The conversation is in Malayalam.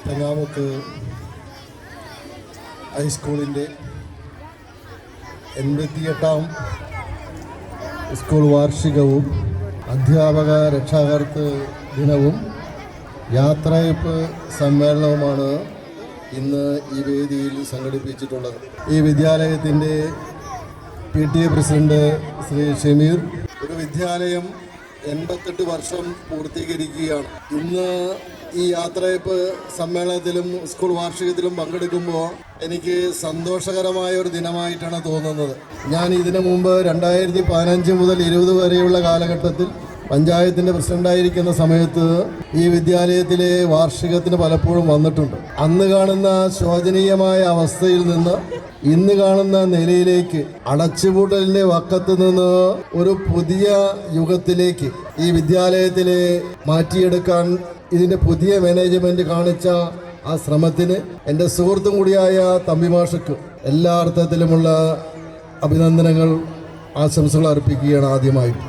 തെങ്ങാമുക്ക് ഹൈസ്കൂളിൻ്റെ 88ാം സ്കൂൾ വാർഷികവും അധ്യാപക രക്ഷാകർതൃ ദിനവും യാത്രയപ്പ് സമ്മേളനവുമാണ് ഇന്ന് ഈ വേദിയിൽ സംഘടിപ്പിച്ചിട്ടുള്ളത്. ഈ വിദ്യാലയത്തിൻ്റെ PTA പ്രസിഡന്റ് ശ്രീ ഷമീർ, ഒരു വിദ്യാലയം 88 വർഷം പൂർത്തീകരിക്കുകയാണ്. ഇന്ന് ഈ യാത്രയപ്പ് സമ്മേളനത്തിലും സ്കൂൾ വാർഷികത്തിലും പങ്കെടുക്കുമ്പോൾ എനിക്ക് സന്തോഷകരമായ ഒരു ദിനമായിട്ടാണ് തോന്നുന്നത്. ഞാൻ ഇതിനു മുമ്പ് 2015 മുതൽ 20 വരെയുള്ള കാലഘട്ടത്തിൽ പഞ്ചായത്തിൻ്റെ പ്രസിഡൻ്റായിരിക്കുന്ന സമയത്ത് ഈ വിദ്യാലയത്തിലെ വാർഷികത്തിന് പലപ്പോഴും വന്നിട്ടുണ്ട്. അന്ന് കാണുന്ന ശോചനീയമായ അവസ്ഥയിൽ നിന്ന് ഇന്ന് കാണുന്ന നിലയിലേക്ക്, അടച്ചുപൂട്ടലിൻ്റെ വക്കത്ത് നിന്ന് ഒരു പുതിയ യുഗത്തിലേക്ക് ഈ വിദ്യാലയത്തിലെ മാറ്റിയെടുക്കാൻ ഇതിൻ്റെ പുതിയ മാനേജ്മെൻറ്റ് കാണിച്ച ആ ശ്രമത്തിന് എൻ്റെ സുഹൃത്തും കൂടിയായ തമ്പിമാഷക്ക് എല്ലാ അർത്ഥത്തിലുമുള്ള അഭിനന്ദനങ്ങൾ, ആശംസകൾ അർപ്പിക്കുകയാണ് ആദ്യമായിട്ട്.